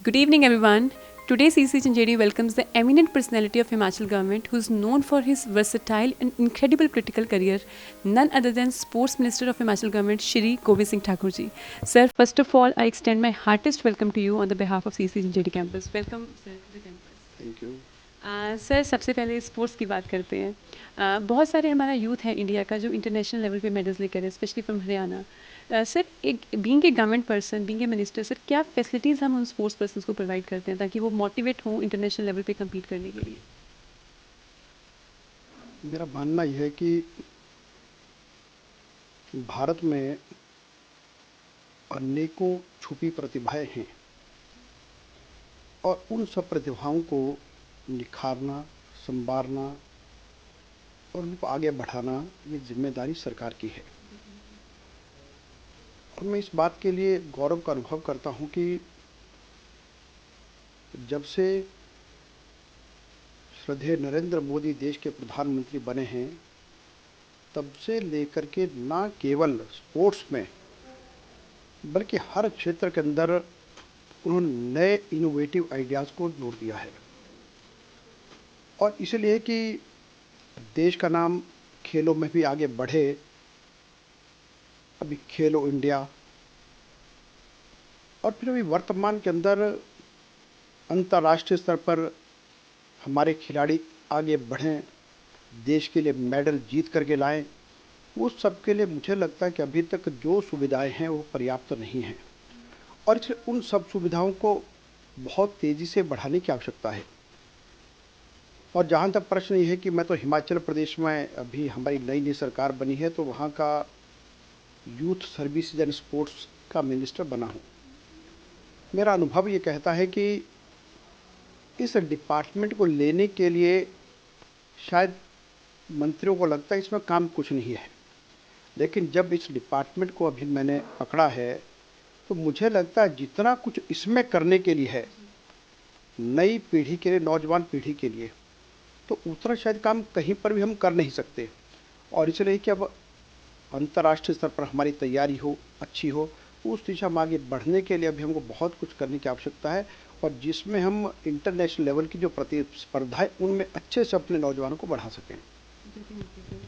Good evening, everyone. Today, CC Chanjeri welcomes the eminent personality of Himachal government, who is known for his versatile and incredible political career, none other than Sports Minister of Himachal government, Shri Govind Singh Thakur ji. Sir, first of all, I extend my heartiest welcome to you on the behalf of CC Chanjeri campus. Welcome, sir, to the campus. Thank you. Sir सबसे पहले sports की बात करते हैं। बहुत सारे हमारा youth है इंडिया का जो इंटरनेशनल लेवल पे मेडल्स लेकर है, स्पेशली फ्रॉम हरियाणा। सर एक being a government person, being a minister, sir क्या फैसिलिटीज़ हम उन स्पोर्ट्स पर्सन को प्रोवाइड करते हैं ताकि वो मोटिवेट हों इंटरनेशनल लेवल पे कम्पीट करने के लिए? मेरा मानना यह है कि भारत में अनेकों छुपी प्रतिभाएं हैं और उन सब प्रतिभाओं को निखारना, संवारना और उनको आगे बढ़ाना ये जिम्मेदारी सरकार की है। और मैं इस बात के लिए गौरव का अनुभव करता हूँ कि जब से श्रद्धेय नरेंद्र मोदी देश के प्रधानमंत्री बने हैं, तब से लेकर के ना केवल स्पोर्ट्स में बल्कि हर क्षेत्र के अंदर उन्होंने नए इनोवेटिव आइडियाज़ को जोड़ दिया है। और इसलिए कि देश का नाम खेलों में भी आगे बढ़े, अभी खेलो इंडिया और फिर अभी वर्तमान के अंदर अंतर्राष्ट्रीय स्तर पर हमारे खिलाड़ी आगे बढ़ें, देश के लिए मेडल जीत करके लाएं, उस सब के लिए मुझे लगता है कि अभी तक जो सुविधाएं हैं वो पर्याप्त नहीं हैं और इसलिए उन सब सुविधाओं को बहुत तेज़ी से बढ़ाने की आवश्यकता है। और जहाँ तक प्रश्न ये है कि मैं तो हिमाचल प्रदेश में अभी हमारी नई नई सरकार बनी है, तो वहाँ का यूथ सर्विसेज एंड स्पोर्ट्स का मिनिस्टर बना हूँ। मेरा अनुभव ये कहता है कि इस डिपार्टमेंट को लेने के लिए शायद मंत्रियों को लगता है इसमें काम कुछ नहीं है, लेकिन जब इस डिपार्टमेंट को अभी मैंने पकड़ा है तो मुझे लगता है जितना कुछ इसमें करने के लिए है नई पीढ़ी के लिए, नौजवान पीढ़ी के लिए, तो उतना शायद काम कहीं पर भी हम कर नहीं सकते। और इसलिए कि अब अंतर्राष्ट्रीय स्तर पर हमारी तैयारी हो, अच्छी हो, उस दिशा में आगे बढ़ने के लिए अभी हमको बहुत कुछ करने की आवश्यकता है और जिसमें हम इंटरनेशनल लेवल की जो प्रतिस्पर्धा है उनमें अच्छे से अपने नौजवानों को बढ़ा सकें।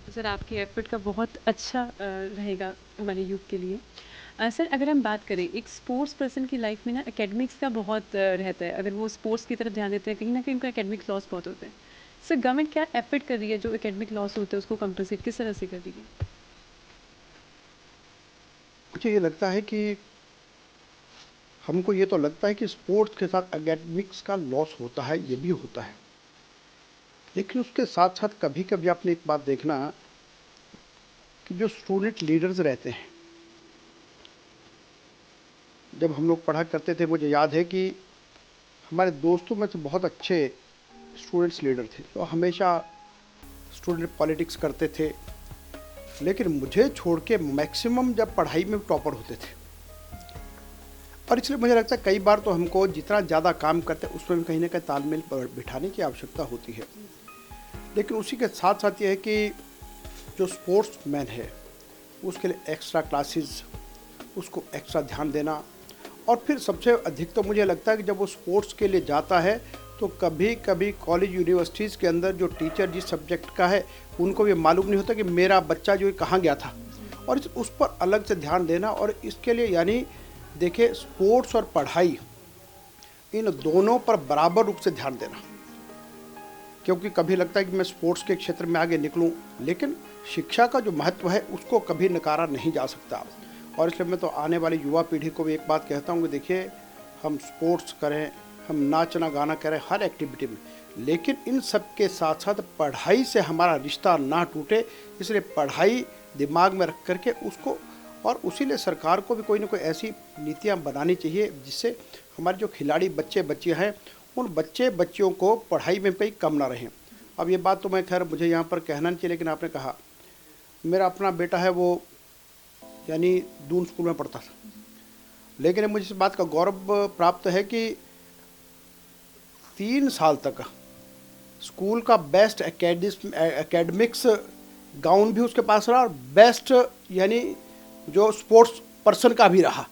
तो सर आपके एफर्ट का बहुत अच्छा रहेगा हमारे यूथ के लिए। सर अगर हम बात करें एक स्पोर्ट्स पर्सन की लाइफ में ना एकेडमिक्स का बहुत रहता है, अगर वो स्पोर्ट्स की तरफ ध्यान देते हैं कहीं ना कहीं उनका एकेडमिक लॉस बहुत होते हैं। सर गवर्नमेंट क्या एफर्ट कर रही है जो एकेडमिक लॉस होते हैं उसको कंपनसेट किस तरह से कर रही है? मुझे ये लगता है कि हमको ये तो लगता है कि स्पोर्ट्स के साथ एकेडमिक्स का लॉस होता है, ये भी होता है, लेकिन उसके साथ साथ कभी कभी आपने एक बात देखना कि जो स्टूडेंट लीडर्स रहते हैं, जब हम लोग पढ़ा करते थे मुझे याद है कि हमारे दोस्तों में से बहुत अच्छे स्टूडेंट्स लीडर थे जो हमेशा स्टूडेंट पॉलिटिक्स करते थे, लेकिन मुझे छोड़ के मैक्सिमम जब पढ़ाई में टॉपर होते थे। और इसलिए मुझे लगता है कई बार तो हमको जितना ज़्यादा काम करते हैं उसमें भी कहीं ना कहीं तालमेल बिठाने की आवश्यकता होती है। लेकिन उसी के साथ साथ ये है कि जो स्पोर्ट्स मैन है उसके लिए एक्स्ट्रा क्लासेस, उसको एक्स्ट्रा ध्यान देना। और फिर सबसे अधिक तो मुझे लगता है कि जब वो स्पोर्ट्स के लिए जाता है तो कभी कभी कॉलेज यूनिवर्सिटीज़ के अंदर जो टीचर जिस सब्जेक्ट का है उनको भी मालूम नहीं होता कि मेरा बच्चा जो कहाँ गया था, और उस पर अलग से ध्यान देना। और इसके लिए यानी देखिए स्पोर्ट्स और पढ़ाई इन दोनों पर बराबर रूप से ध्यान देना, क्योंकि कभी लगता है कि मैं स्पोर्ट्स के क्षेत्र में आगे निकलूं, लेकिन शिक्षा का जो महत्व है उसको कभी नकारा नहीं जा सकता। और इसलिए मैं तो आने वाली युवा पीढ़ी को भी एक बात कहता हूँ कि देखिए हम स्पोर्ट्स करें, हम नाचना गाना करें हर एक्टिविटी में, लेकिन इन सब के साथ साथ पढ़ाई से हमारा रिश्ता ना टूटे, इसलिए पढ़ाई दिमाग में रख करके उसको, और उसी लिए सरकार को भी कोई ना कोई ऐसी नीतियाँ बनानी चाहिए जिससे हमारे जो खिलाड़ी बच्चे बच्चियाँ हैं उन बच्चे बच्चियों को पढ़ाई में कहीं कम ना रहें। अब ये बात तो मैं खैर मुझे यहाँ पर कहना नहीं चाहिए, लेकिन आपने कहा मेरा अपना बेटा है वो यानी दून स्कूल में पढ़ता था, लेकिन मुझे इस बात का गौरव प्राप्त है कि 3 साल तक स्कूल का बेस्ट एकेडमिक्स गाउन भी उसके पास रहा और बेस्ट यानी जो स्पोर्ट्स पर्सन का भी रहा।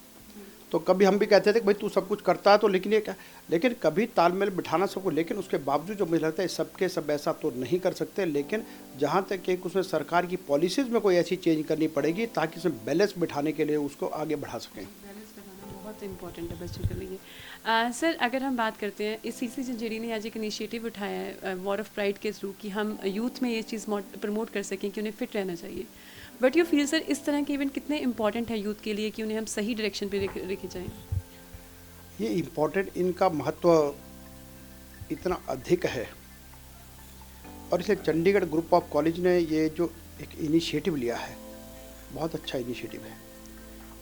तो कभी हम भी कहते थे कि भाई तू सब कुछ करता है तो लेकिन ये क्या, लेकिन कभी तालमेल बिठाना सबको, लेकिन उसके बावजूद जो मुझे लगता है सबके सब ऐसा तो नहीं कर सकते, लेकिन जहाँ तक कि उसमें सरकार की पॉलिसीज़ में कोई ऐसी चेंज करनी पड़ेगी ताकि उसमें बैलेंस बिठाने के लिए उसको आगे बढ़ा सकें। बैलेंस बनाना बहुत इंपॉर्टेंट है बच्चों के लिए। सर अगर हम बात करते हैं, इस सीसी जंजीरी ने आज एक इनिशिएटिव उठाया है वॉर ऑफ प्राइड के थ्रू कि हम यूथ में ये चीज़ प्रमोट कर सकें कि उन्हें फिट रहना चाहिए। बट यू फील सर इस तरह के इवेंट कितने इंपॉर्टेंट है यूथ के लिए कि उन्हें हम सही डायरेक्शन पे लेके जाएं? ये इम्पोर्टेंट, इनका महत्व इतना अधिक है और इसलिए चंडीगढ़ ग्रुप ऑफ कॉलेज ने ये जो एक इनिशिएटिव लिया है बहुत अच्छा इनिशिएटिव है।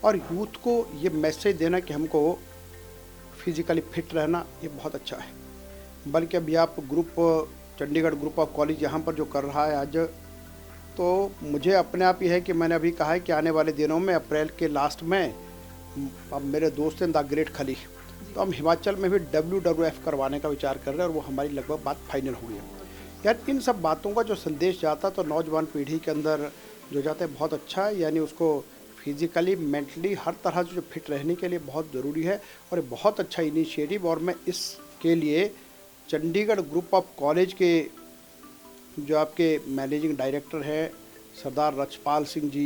और यूथ को ये मैसेज देना कि हमको फिज़िकली फिट रहना ये बहुत अच्छा है। बल्कि अभी आप चंडीगढ़ ग्रुप ऑफ कॉलेज यहाँ पर जो कर रहा है आज, तो मुझे अपने आप ही है कि मैंने अभी कहा है कि आने वाले दिनों में अप्रैल के लास्ट में, अब मेरे दोस्त हैं द ग्रेट खली, तो हम हिमाचल में भी WWF करवाने का विचार कर रहे हैं और वो हमारी लगभग बात फाइनल हो गई है। यार इन सब बातों का जो संदेश जाता तो नौजवान पीढ़ी के अंदर जो जाता है बहुत अच्छा है, यानी उसको फिज़िकली मेंटली हर तरह से जो फिट रहने के लिए बहुत ज़रूरी है और ये बहुत अच्छा इनिशिएटिव। और मैं इसके लिए चंडीगढ़ ग्रुप ऑफ कॉलेज के जो आपके मैनेजिंग डायरेक्टर हैं सरदार रक्षपाल सिंह जी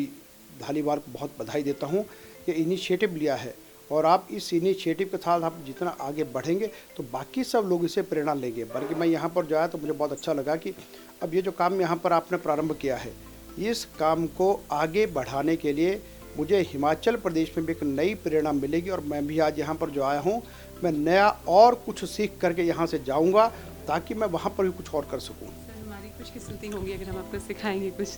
धालीवाल को बहुत बधाई देता हूँ। ये इनिशिएटिव लिया है और आप इस इनिशिएटिव के साथ आप जितना आगे बढ़ेंगे तो बाकी सब लोग इसे प्रेरणा लेंगे। बल्कि मैं यहाँ पर जो आया तो मुझे बहुत अच्छा लगा कि अब ये जो काम यहाँ पर आपने प्रारंभ किया है, इस काम को आगे बढ़ाने के लिए मुझे हिमाचल प्रदेश में भी एक नई प्रेरणा मिलेगी। और मैं भी आज यहाँ पर जो आया हूँ, मैं नया और कुछ सीख करके यहाँ से जाऊँगा ताकि मैं वहाँ पर भी कुछ और कर सकूँ। खुशकिस्मती होंगी अगर हम आपको सिखाएंगे कुछ।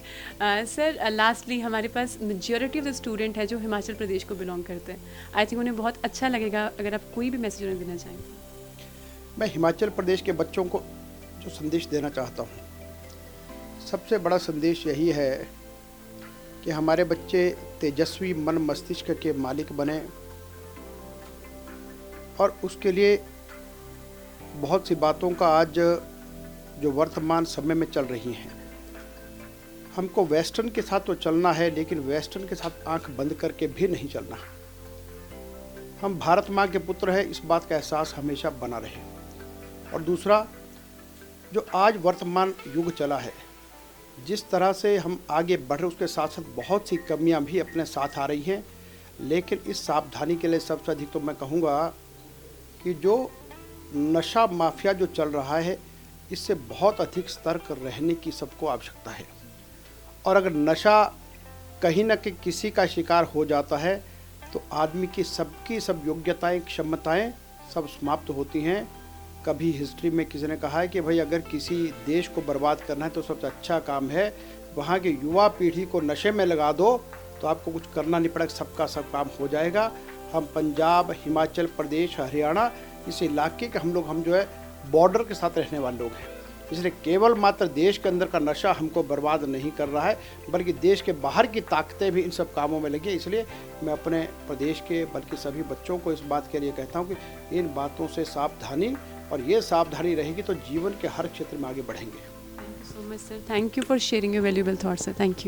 सर लास्टली हमारे पास मेजॉरिटी ऑफ द स्टूडेंट है जो हिमाचल प्रदेश को बिलोंग करते हैं। आई थिंक उन्हें बहुत अच्छा लगेगा अगर आप कोई भी मैसेज उन्हें देना चाहें। मैं हिमाचल प्रदेश के बच्चों को जो संदेश देना चाहता हूँ, सबसे बड़ा संदेश यही है कि हमारे बच्चे तेजस्वी मन मस्तिष्क के मालिक बने और उसके लिए बहुत सी बातों का आज जो वर्तमान समय में चल रही हैं, हमको वेस्टर्न के साथ तो चलना है लेकिन वेस्टर्न के साथ आंख बंद करके भी नहीं चलना। हम भारत माँ के पुत्र हैं, इस बात का एहसास हमेशा बना रहे। और दूसरा, जो आज वर्तमान युग चला है, जिस तरह से हम आगे बढ़ रहे उसके साथ साथ बहुत सी कमियां भी अपने साथ आ रही हैं। लेकिन इस सावधानी के लिए सबसे अधिक तो मैं कहूँगा कि जो नशा माफिया जो चल रहा है, इससे बहुत अधिक सतर्क रहने की सबको आवश्यकता है। और अगर नशा कहीं न कहीं किसी का शिकार हो जाता है तो आदमी की सब योग्यताएं, क्षमताएं सब समाप्त होती हैं। कभी हिस्ट्री में किसी ने कहा है कि भाई अगर किसी देश को बर्बाद करना है तो सबसे अच्छा काम है वहाँ के युवा पीढ़ी को नशे में लगा दो, तो आपको कुछ करना नहीं पड़ेगा, सबका सब काम हो जाएगा। हम पंजाब, हिमाचल प्रदेश, हरियाणा, इस इलाके के हम जो है बॉर्डर के साथ रहने वाले लोग हैं। इसलिए केवल मात्र देश के अंदर का नशा हमको बर्बाद नहीं कर रहा है, बल्कि देश के बाहर की ताकतें भी इन सब कामों में लगी। इसलिए मैं अपने प्रदेश के बल्कि सभी बच्चों को इस बात के लिए कहता हूँ कि इन बातों से सावधानी, और ये सावधानी रहेगी तो जीवन के हर क्षेत्र में आगे बढ़ेंगे। Thank you so much sir, thank you for sharing your valuable thoughts sir, thank you.